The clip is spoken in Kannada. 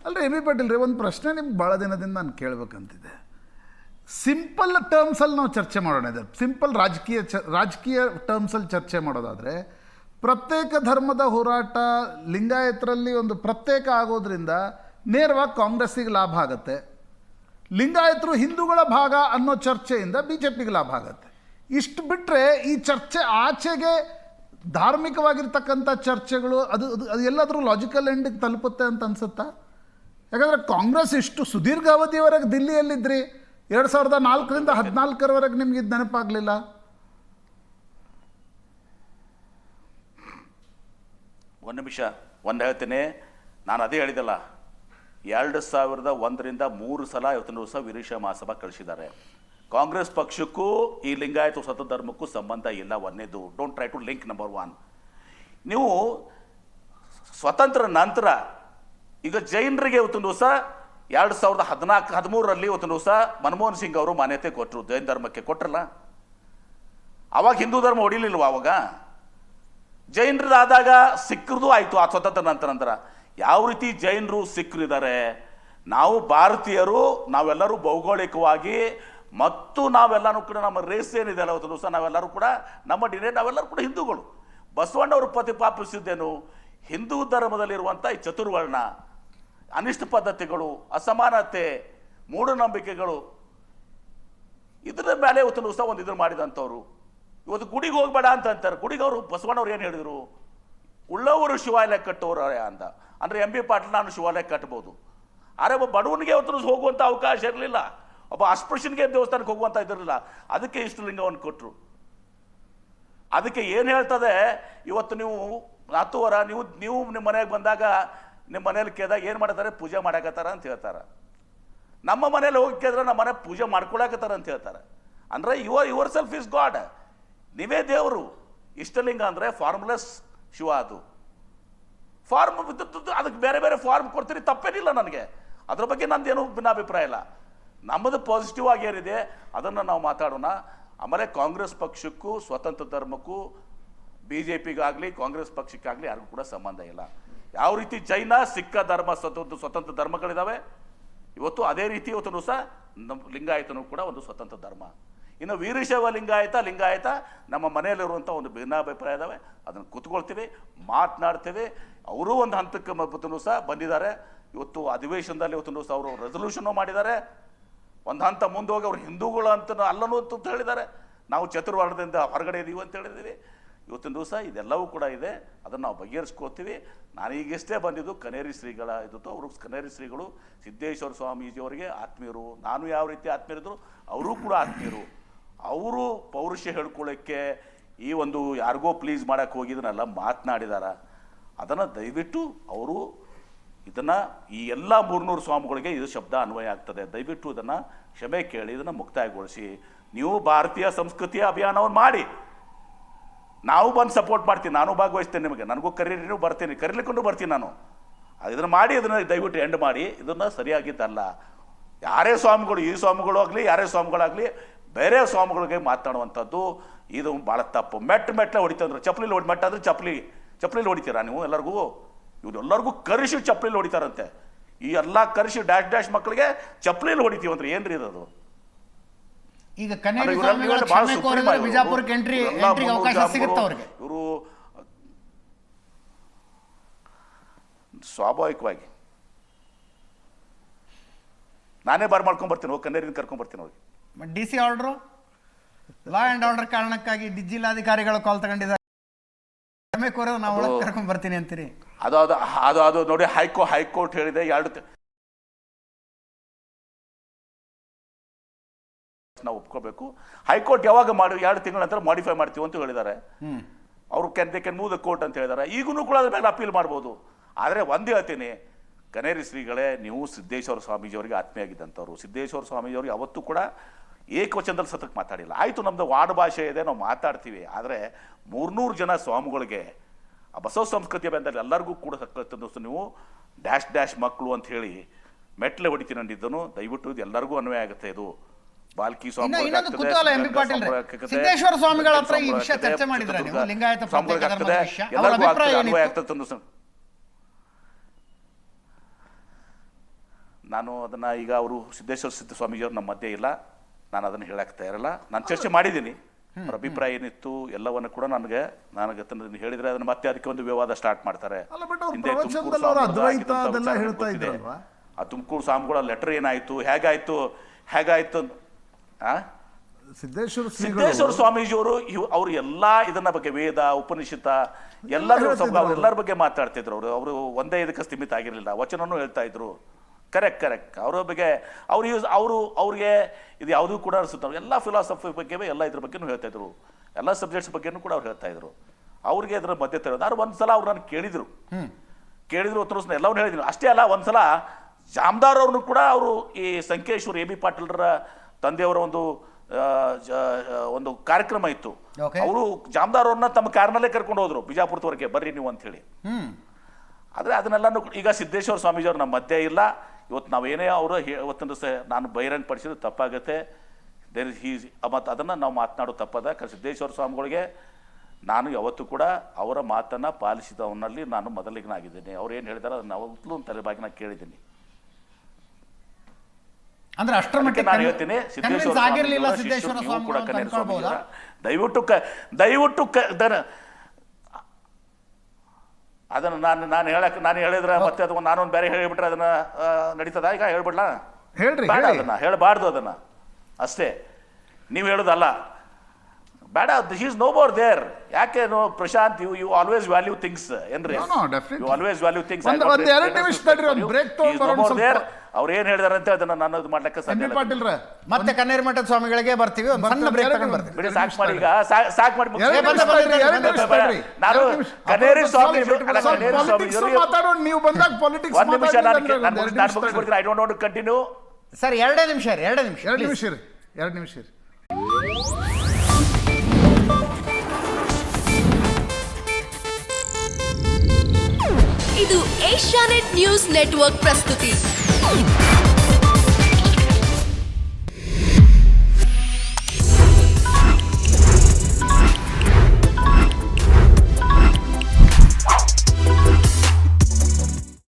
ಅಲ್ಲರಿ ಎಂ ಬಿ ಪಾಟೀಲ್ ರೀ, ಒಂದು ಪ್ರಶ್ನೆ ನಿಮ್ಗೆ ಭಾಳ ದಿನದಿಂದ ನಾನು ಕೇಳಬೇಕಂತಿದೆ. ಸಿಂಪಲ್ ಟರ್ಮ್ಸಲ್ಲಿ ನಾವು ಚರ್ಚೆ ಮಾಡೋಣ. ಇದೆ ಸಿಂಪಲ್ ರಾಜಕೀಯ ಟರ್ಮ್ಸಲ್ಲಿ ಚರ್ಚೆ ಮಾಡೋದಾದರೆ, ಪ್ರತ್ಯೇಕ ಧರ್ಮದ ಹೋರಾಟ ಲಿಂಗಾಯತರಲ್ಲಿ ಒಂದು ಪ್ರತ್ಯೇಕ ಆಗೋದ್ರಿಂದ ನೇರವಾಗಿ ಕಾಂಗ್ರೆಸ್ಸಿಗೆ ಲಾಭ ಆಗುತ್ತೆ. ಲಿಂಗಾಯತರು ಹಿಂದೂಗಳ ಭಾಗ ಅನ್ನೋ ಚರ್ಚೆಯಿಂದ ಬಿ ಜೆ ಪಿಗೆ ಲಾಭ ಆಗುತ್ತೆ. ಇಷ್ಟು ಬಿಟ್ಟರೆ ಈ ಚರ್ಚೆ ಆಚೆಗೆ ಧಾರ್ಮಿಕವಾಗಿರ್ತಕ್ಕಂಥ ಚರ್ಚೆಗಳು ಅದು ಎಲ್ಲಾದರೂ ಲಾಜಿಕಲ್ ಎಂಡಿಗೆ ತಲುಪುತ್ತೆ ಅಂತ ಅನ್ಸುತ್ತಾ? ಯಾಕಂದರೆ ಕಾಂಗ್ರೆಸ್ ಇಷ್ಟು ಸುದೀರ್ಘ ಅವಧಿಯವರೆಗೆ ದಿಲ್ಲಿಯಲ್ಲಿದ್ರಿ, 2004ರಿಂದ 2014ರವರೆಗೆ ನಿಮ್ಗೆ ಇದು ನೆನಪಾಗಲಿಲ್ಲ? ಒಂದು ನಿಮಿಷ ಹೇಳ್ತೀನಿ. ನಾನು ಅದೇ ಹೇಳಿದಲ್ಲ, 2001ರಿಂದ 3 ಸಲ ಇವತ್ತಿನ ದಿವಸ ವೀರಶೈವ ಮಹಾಸಭಾ ಕಳಿಸಿದ್ದಾರೆ. ಕಾಂಗ್ರೆಸ್ ಪಕ್ಷಕ್ಕೂ ಈ ಲಿಂಗಾಯತ ಸ್ವತಂತ್ರ ಧರ್ಮಕ್ಕೂ ಸಂಬಂಧ ಇಲ್ಲ. ಒಂದೇದು, don't try to link. Number 1, ನೀವು ಸ್ವತಂತ್ರ ನಂತರ ಈಗ ಜೈನರಿಗೆ ಇವತ್ತಿನ ದಿವಸ 2013ರಲ್ಲಿ ಇವತ್ತಿನ ದಿವಸ ಮನಮೋಹನ್ ಸಿಂಗ್ ಅವರು ಮಾನ್ಯತೆ ಕೊಟ್ಟರು, ಜೈನ ಧರ್ಮಕ್ಕೆ ಕೊಟ್ಟರಲ್ಲ. ಅವಾಗ ಹಿಂದೂ ಧರ್ಮ ಹೊಡಿಲಿಲ್ವ? ಅವಾಗ ಜೈನರದಾದಾಗ ಸಿಖ್ರದು ಆಯಿತು ಆ ಸ್ವತಂತ್ರ ನಂತರ. ಯಾವ ರೀತಿ ಜೈನರು ಸಿಖ್ರು ಇದ್ದಾರೆ, ನಾವು ಭಾರತೀಯರು, ನಾವೆಲ್ಲರೂ ಭೌಗೋಳಿಕವಾಗಿ ಮತ್ತು ನಾವೆಲ್ಲರೂ ಕೂಡ ನಮ್ಮ ರೇಸ್ ಏನಿದೆ ಅಲ್ಲ ಇವತ್ತು ದಿವಸ ನಾವೆಲ್ಲರೂ ಕೂಡ ನಮ್ಮ ನಾವೆಲ್ಲರೂ ಕೂಡ ಹಿಂದೂಗಳು. ಬಸವಣ್ಣವರು ಪ್ರತಿಪಾದಿಸಿದ್ದೇನು? ಹಿಂದೂ ಧರ್ಮದಲ್ಲಿರುವಂಥ ಈ ಚತುರ್ವರ್ಣ, ಅನಿಷ್ಟ ಪದ್ಧತಿಗಳು, ಅಸಮಾನತೆ, ಮೂಢನಂಬಿಕೆಗಳು, ಇದರ ಮೇಲೆ ಇವತ್ತು ದಿವಸ ಒಂದು ಇದನ್ನು ಮಾಡಿದಂಥವ್ರು. ಇವತ್ತು ಗುಡಿಗೆ ಹೋಗ್ಬೇಡ ಅಂತ ಅಂತಾರೆ. ಗುಡಿಗೆ ಅವರು ಬಸವಣ್ಣವ್ರು ಏನು ಹೇಳಿದರು? ಉಳ್ಳವರು ಶಿವಾಲಯ ಕಟ್ಟೋರು ಅಂತ. ಅಂದರೆ ಎಂ ಬಿ ಪಾಟೀಲ್ ನಾನು ಶಿವಾಲಯ ಕಟ್ಬೋದು, ಆದರೆ ಒಬ್ಬ ಬಡವನಿಗೆ ಇವತ್ತು ಹೋಗುವಂಥ ಅವಕಾಶ ಇರಲಿಲ್ಲ, ಒಬ್ಬ ಅಸ್ಪೃಶ್ಯನಿಗೆ ದೇವಸ್ಥಾನಕ್ಕೆ ಹೋಗುವಂಥ ಇದಿರಲಿಲ್ಲ. ಅದಕ್ಕೆ ಇಷ್ಟು ಲಿಂಗವನ್ನು ಕೊಟ್ಟರು. ಅದಕ್ಕೆ ಏನು ಹೇಳ್ತದೆ ಇವತ್ತು ನೀವು ನಾತುವರ ನೀವು ನಿಮ್ಮ ಮನೆಗೆ ಬಂದಾಗ ನಿಮ್ಮ ಮನೇಲಿ ಕೇಳಿದಾಗ ಏನು ಮಾಡ್ತಾರೆ? ಪೂಜೆ ಮಾಡಕತ್ತಾರ ಅಂತ ಹೇಳ್ತಾರೆ. ನಮ್ಮ ಮನೇಲಿ ಹೋಗಿ ಕೇಳಿದ್ರೆ ನಮ್ಮ ಮನೆ ಪೂಜೆ ಮಾಡ್ಕೊಳಕತ್ತಾರ ಅಂತ ಹೇಳ್ತಾರೆ. ಅಂದರೆ ಯುವರ್ ಸೆಲ್ಫ್ ಇಸ್ ಗಾಡ್, ನೀವೇ ದೇವರು. ಇಷ್ಟಲಿಂಗ ಅಂದರೆ ಫಾರ್ಮ್ಲೆಸ್ ಶಿವ. ಅದು ಫಾರ್ಮ್ ಅದಕ್ಕೆ ಬೇರೆ ಬೇರೆ ಫಾರ್ಮ್ ಕೊಡ್ತೀರಿ, ತಪ್ಪೇನಿಲ್ಲ ನನಗೆ, ಅದ್ರ ಬಗ್ಗೆ ನಂದೇನು ಭಿನ್ನಾಭಿಪ್ರಾಯ ಇಲ್ಲ. ನಮ್ಮದು ಪಾಸಿಟಿವ್ ಆಗಿ ಏನಿದೆ ಅದನ್ನು ನಾವು ಮಾತಾಡೋಣ. ಆಮೇಲೆ ಕಾಂಗ್ರೆಸ್ ಪಕ್ಷಕ್ಕೂ ಸ್ವತಂತ್ರ ಧರ್ಮಕ್ಕೂ ಬಿ ಜೆ ಪಿಗಾಗಲಿ ಕಾಂಗ್ರೆಸ್ ಪಕ್ಷಕ್ಕಾಗಲಿ ಯಾರಿಗೂ ಕೂಡ ಸಂಬಂಧ ಇಲ್ಲ. ಯಾವ ರೀತಿ ಜೈನ ಸಿಖ್ ಧರ್ಮ ಸ್ವತಂತ್ರ ಧರ್ಮಗಳಿದ್ದಾವೆ, ಇವತ್ತು ಅದೇ ರೀತಿ ಇವತ್ತು ದಿವಸ ನಮ್ಮ ಲಿಂಗಾಯತನೂ ಕೂಡ ಒಂದು ಸ್ವತಂತ್ರ ಧರ್ಮ. ಇನ್ನು ವೀರಶೈವ ಲಿಂಗಾಯತ ನಮ್ಮ ಮನೆಯಲ್ಲಿರುವಂಥ ಒಂದು ಭಿನ್ನಾಭಿಪ್ರಾಯ ಇದ್ದಾವೆ, ಅದನ್ನು ಕೂತ್ಕೊಳ್ತೀವಿ, ಮಾತನಾಡ್ತೀವಿ. ಅವರೂ ಒಂದು ಹಂತಕ್ಕೆ ಇವತ್ತು ಸಹ ಬಂದಿದ್ದಾರೆ. ಇವತ್ತು ಅಧಿವೇಶನದಲ್ಲಿ ಇವತ್ತು ದಿವಸ ಅವರು ರೆಸಲ್ಯೂಷನ್ನು ಮಾಡಿದ್ದಾರೆ. ಒಂದು ಹಂತ ಮುಂದೆ ಹೋಗಿ ಅವರು ಹಿಂದೂಗಳು ಅಂತ ಅಲ್ಲನೂ ಅಂತ ಹೇಳಿದ್ದಾರೆ. ನಾವು ಚತುರ್ವರ್ಣದಿಂದ ಹೊರಗಡೆ ಇದೀವಿ ಅಂತ ಹೇಳಿದ್ದೀವಿ. ಇವತ್ತಿನ ದಿವಸ ಇದೆಲ್ಲವೂ ಕೂಡ ಇದೆ, ಅದನ್ನು ನಾವು ಬಗೆಹರಿಸ್ಕೋತೀವಿ. ನಾನೀಗಷ್ಟೇ ಬಂದಿದ್ದು ಕನೇರಿ ಶ್ರೀಗಳ ಇದ್ದು, ಅವರು ಕನೇರಿ ಶ್ರೀಗಳು ಸಿದ್ದೇಶ್ವರ ಸ್ವಾಮೀಜಿಯವರಿಗೆ ಆತ್ಮೀಯರು. ನಾನು ಯಾವ ರೀತಿ ಆತ್ಮೀಯರಿದ್ರು ಅವರೂ ಕೂಡ ಆತ್ಮೀಯರು. ಅವರು ಪೌರುಷ ಹೇಳ್ಕೊಳ್ಳೋಕ್ಕೆ ಈ ಒಂದು ಯಾರಿಗೋ ಪ್ಲೀಸ್ ಮಾಡೋಕ್ಕೆ ಹೋಗಿದ್ದನ್ನೆಲ್ಲ ಮಾತನಾಡಿದಾರ. ಅದನ್ನು ದಯವಿಟ್ಟು ಅವರು ಇದನ್ನು ಈ ಎಲ್ಲ 300 ಸ್ವಾಮಿಗಳಿಗೆ ಇದು ಶಬ್ದ ಅನ್ವಯ ಆಗ್ತದೆ. ದಯವಿಟ್ಟು ಇದನ್ನು ಕ್ಷಮೆ ಕೇಳಿ ಇದನ್ನು ಮುಕ್ತಾಯಗೊಳಿಸಿ. ನೀವು ಭಾರತೀಯ ಸಂಸ್ಕೃತಿಯ ಅಭಿಯಾನವನ್ನು ಮಾಡಿ, ನಾವು ಬಂದು ಸಪೋರ್ಟ್ ಮಾಡ್ತೀನಿ, ನಾನು ಭಾಗವಹಿಸ್ತೇನೆ. ನಿಮಗೆ ನನಗೂ ಕರೀರಿ, ಬರ್ತೀನಿ, ಕರೀಲಿಕೊಂಡು ಬರ್ತೀನಿ ನಾನು. ಇದನ್ನು ಮಾಡಿ, ಇದನ್ನು ದಯವಿಟ್ಟು ಎಂಡ್ ಮಾಡಿ. ಇದನ್ನು ಸರಿಯಾಗಿದ್ದಲ್ಲ. ಯಾರೇ ಸ್ವಾಮಿಗಳು, ಈ ಸ್ವಾಮಿಗಳು ಆಗಲಿ ಯಾರೇ ಸ್ವಾಮಿಗಳಾಗಲಿ ಬೇರೆ ಸ್ವಾಮಿಗಳಿಗೆ ಮಾತನಾಡುವಂಥದ್ದು ಇದು ಭಾಳ ತಪ್ಪು. ಮೆಟ್ಲೆ ಹೊಡಿತಂದ್ರೆ ಚಪ್ಪಲಿ ಮೆಟ್ಟ ಅಂದರೆ ಚಪ್ಪಲಿ ಹೊಡಿತೀರಾ ನೀವು? ಇವರೆಲ್ಲರಿಗೂ ಕರಿಸಿ ಚಪ್ಪಲಿ ಹೊಡಿತಾರಂತೆ. ಈ ಎಲ್ಲ ಕರಿಸಿ ಡ್ಯಾಶ್ ಮಕ್ಕಳಿಗೆ ಚಪ್ಪಲಿಯಲ್ಲಿ ಹೊಡಿತೀವಿ ಅಂದ್ರೆ ಏನ್ರಿ ಇದು? ಈಗ ಬಿಜಾಪುರಕ್ಕೆ ಎಂಟ್ರಿಗೆ ಅವಕಾಶ ಸಿಗುತ್ತೆ ಅವ್ರಿಗೆ. ಇವರು ಸ್ವಾಭಾವಿಕವಾಗಿ ನಾನೇ ಮಾಡ್ಕೊಂಡ್ ಬರ್ತೀನಿ, ಹೋಗಿ ಕನ್ನೇರಿನ ಕರ್ಕೊಂಡ್ ಬರ್ತೀನಿ ಅವ್ರಿಗೆ. DC order, law and order ಕಾರಣಕ್ಕಾಗಿ ಜಿಲ್ಲಾಧಿಕಾರಿಗಳು ಕಾಲ್ ತಗೊಂಡಿದ್ದಾರೆ, ನಾವು ಒಳಗೆ ಕರ್ಕೊಂಡ್ ಬರ್ತೀನಿ ಅಂತೀರಿ? ಅದು ನೋಡಿ, ಹೈಕೋರ್ಟ್ ಹೇಳಿದೆ ನಾವು ಒಪ್ಕೋಬೇಕು. ಹೈಕೋರ್ಟ್ ಯಾವಾಗ 2 ತಿಂಗಳ ನಂತರ ಮಾಡಿಫೈ ಮಾಡ್ತೀವಿ ಅಂತ ಹೇಳಿದ್ದಾರೆ. ಅವರು ಕ್ಯಾನ್ ಮೂವ್ ದ ಕೋರ್ಟ್ ಅಂತ ಹೇಳಿದ್ದಾರೆ. ಈಗೂ ಕೂಡ ಅದ್ರ ಮೇಲೆ ಅಪೀಲ್ ಮಾಡ್ಬೋದು. ಆದರೆ ಒಂದು ಹೇಳ್ತೀನಿ, ಕನೇರಿ ಶ್ರೀಗಳೇ, ನೀವು ಸಿದ್ದೇಶ್ವರ ಸ್ವಾಮೀಜಿಯವರಿಗೆ ಆತ್ಮೀಯಾಗಿದ್ದಂಥವ್ರು. ಸಿದ್ದೇಶ್ವರ ಸ್ವಾಮೀಜಿಯವ್ರಿಗೆ ಯಾವತ್ತೂ ಕೂಡ ಏಕವಚನದಲ್ಲಿ ಸತಕ್ಕೆ ಮಾತಾಡಿಲ್ಲ. ಆಯಿತು, ನಮ್ಮದು ವಾರ್ಡ್ ಭಾಷೆ ಇದೆ, ನಾವು ಮಾತಾಡ್ತೀವಿ. ಆದರೆ 300 ಜನ ಸ್ವಾಮಿಗಳಿಗೆ ಆ ಬಸವ ಸಂಸ್ಕೃತಿಯ ಬಂದಲ್ಲಿ ಎಲ್ಲರಿಗೂ ಕೂಡ ನೀವು ಡ್ಯಾಶ್ ಮಕ್ಕಳು ಅಂತ ಹೇಳಿ ಮೆಟ್ಲೆ ಹೊಡಿತೀನಿ ಅಂದಿದ್ದನು. ದಯವಿಟ್ಟು ಇದು ಎಲ್ಲರಿಗೂ ಅನ್ವಯ ಆಗುತ್ತೆ. ಇದು ಬಾಲ್ಕಿ ಸಿದ್ದೇಶ್ವರ ಸ್ವಾಮಿಗಳ ಹತ್ರ ಈ ವಿಷಯ ಚರ್ಚೆ ಮಾಡಿದ್ರೆ ನೀವು ಲಿಂಗಾಯತ ಎಲ್ಲರಿಗೂ ಅನ್ವಯ ಆಗ್ತದೆ. ನಾನು ಅದನ್ನು ಈಗ ಅವರು ಸಿದ್ದೇಶ್ವರ ಸ್ವಾಮೀಜಿಯವರು ನಮ್ಮ ಮಧ್ಯೆ ಇಲ್ಲ, ನಾನು ಅದನ್ನು ಹೇಳಕ್ಕೆ ತಯಾರಿಲ್ಲ. ನಾನು ಚರ್ಚೆ ಮಾಡಿದ್ದೀನಿ, ಅವ್ರ ಅಭಿಪ್ರಾಯ ಏನಿತ್ತು ಎಲ್ಲವನ್ನು ಕೂಡ ನನಗೆ ಹೇಳಿದರೆ ಅದನ್ನು ಮತ್ತೆ ಅದಕ್ಕೆ ಒಂದು ವಿವಾದ ಸ್ಟಾರ್ಟ್ ಮಾಡ್ತಾರೆ. ಅಲ್ಲ, ಬಟ್ ಅವ್ರ ಹಿಂದೆ ಪ್ರವಚನದಲ್ಲಿ ಅವ್ರು ಅದ್ವೈತ ಅದೆಲ್ಲ ಹೇಳ್ತಾ ಇದ್ರಲ್ವಾ? ಆ ತುಮಕೂರು ಸ್ವಾಮಿಗಳ ಲೆಟರ್ ಏನಾಯಿತು, ಹೇಗಾಯಿತು ಸಿದ್ದೇಶ್ವರ ಸ್ವಾಮೀಜಿಯವರು ಅವರು ಎಲ್ಲ ಇದನ್ನ ಬಗ್ಗೆ ವೇದ ಉಪನಿಷತ್ತ ಎಲ್ಲರ ಬಗ್ಗೆ ಮಾತಾಡ್ತಿದ್ರು. ಅವರು ಒಂದೇ ಇದಕ್ಕೆ ಸ್ಥಿಮಿತ ಆಗಿರಲಿಲ್ಲ, ವಚನನೂ ಹೇಳ್ತಾ ಇದ್ರು. ಕರೆಕ್ಟ್ ಅವರ ಬಗ್ಗೆ ಅವ್ರಿಗೆ ಇದು ಯಾವುದೂ ಕೂಡ ಅನಿಸುತ್ತೆ. ಎಲ್ಲ ಫಿಲಾಸಫಿ ಬಗ್ಗೆ ಎಲ್ಲ ಇದ್ರ ಬಗ್ಗೆನೂ ಹೇಳ್ತಾ ಇದ್ರು, ಎಲ್ಲ ಸಬ್ಜೆಕ್ಟ್ಸ್ ಬಗ್ಗೆನೂ ಕೂಡ ಅವ್ರು ಹೇಳ್ತಾ ಇದ್ರು. ಅವ್ರಿಗೆ ಅದರ ಮಧ್ಯೆ ತರೋದು. ಆದ್ರೆ ಒಂದ್ಸಲ ಅವ್ರು ನಾನು ಕೇಳಿದ್ರು ಎಲ್ಲವನ್ನೂ ಹೇಳಿದ್ರು. ಅಷ್ಟೇ ಅಲ್ಲ, ಒಂದ್ಸಲ ಜಾಮದಾರ್ ಅವ್ರನ್ನು ಕೂಡ ಅವರು ಈ ಸಂಕೇಶ್ವರ AB ಪಾಟೀಲ್ರ ತಂದೆಯವರ ಒಂದು ಕಾರ್ಯಕ್ರಮ ಇತ್ತು. ಅವರು ಜಾಮದಾರ್ ಅವ್ರನ್ನ ತಮ್ಮ ಕಾರ್ನಲ್ಲೇ ಕರ್ಕೊಂಡು ಹೋದ್ರು ಬಿಜಾಪುರದವರೆಗೆ, ಬರ್ರಿ ನೀವು ಅಂತ ಹೇಳಿ. ಆದರೆ ಅದನ್ನೆಲ್ಲನೂ ಈಗ ಸಿದ್ದೇಶ್ವರ ಸ್ವಾಮೀಜಿಯವರು ನಮ್ಮ ಮಧ್ಯೆ ಇಲ್ಲ. ಇವತ್ತು ನಾವೇನೇ ಅವರು ಇವತ್ತೊಂದು ನಾನು ಬಹಿರಂಗ ಪಡಿಸಿದ್ರು ತಪ್ಪಾಗುತ್ತೆ. ಮತ್ತು ಅದನ್ನು ನಾವು ಮಾತನಾಡೋ ತಪ್ಪದ. ಸಿದ್ದೇಶ್ವರ ಸ್ವಾಮಿಗಳಿಗೆ ನಾನು ಯಾವತ್ತೂ ಕೂಡ ಅವರ ಮಾತನ್ನು ಪಾಲಿಸಿದವನಲ್ಲಿ ನಾನು ಮೊದಲಿಗನಾಗಿದ್ದೀನಿ. ಅವ್ರು ಏನು ಹೇಳಿದಾರೆ ಅದನ್ನು ಯಾವತ್ತೂ ಒಂದು ತಲೆಬಾಗಿ ನಾನು ಕೇಳಿದ್ದೀನಿ. ಅಂದ್ರೆ ಅಷ್ಟರ ಮಟ್ಟಿಗೆ ನಾನು ಹೇಳ್ತೀನಿ, ಸಿದ್ದೇಶ್ವರ ಸ್ವಾಮಿ ಕೂಡ ಕನ್ನೇರ ಸ್ವಾಮಿ ದಯವಿಟ್ಟು ಅದನ್ನು ನಾನು ಹೇಳಿದ್ರೆ ಮತ್ತೆ ಅದು ನಾನೊಂದು ಬೇರೆ ಹೇಳಿಬಿಟ್ರೆ ಅದನ್ನ ನಡೀತದ? ಈಗ ಹೇಳ್ಬಿಡ್ಲಾ? ಬೇಡ, ಅದನ್ನ ಹೇಳಬಾರ್ದು, ಅದನ್ನ ಅಷ್ಟೇ. ನೀವು ಹೇಳೋದಲ್ಲ, ಬೇಡ. He is no more there. ಯಾಕೆ Prashant, you always value things ಏನ್ರಿ? You always value things. ಅವ್ರು ಏನ್ ಹೇಳಿದಾರೆ ಅಂತ ಅದನ್ನ ನಾನು ಇದು ಮಾಡ್ಲಿಕ್ಕೆ ಸಾಧ್ಯ ಇಲ್ಲ. ಮತ್ತೆ ಕನ್ನೇರಿ ಮಠದ ಸ್ವಾಮಿಗಳಿಗೆ ಬರ್ತೀವಿ, ಒಂದು ಸಣ್ಣ ಬ್ರೇಕ್ ತಗೊಂಡು ಬರ್ತೀವಿ. ಬಿಡಿ, ಸಾಕು ಮಾಡಿ. ಈಗ ಸಾಕು ಮಾಡಿ. ನಾನು ಕನ್ನೇರಿ ಸ್ವಾಮಿ ನೀವು ಬಂದಾಗ ಪಾಲಿಟಿಕ್ಸ್ ಒಂದು ನಿಮಿಷ ನಾನು ಮುಗಿಸ್ಬಿಡ್ತೀನಿ. I don't want to continue. Sir, ಎರಡು ನಿಮಿಷ ಇದು ಏಷ್ಯಾನೆಟ್ ನ್ಯೂಸ್ ನೆಟ್ವರ್ಕ್ ಪ್ರಸ್ತುತಿ.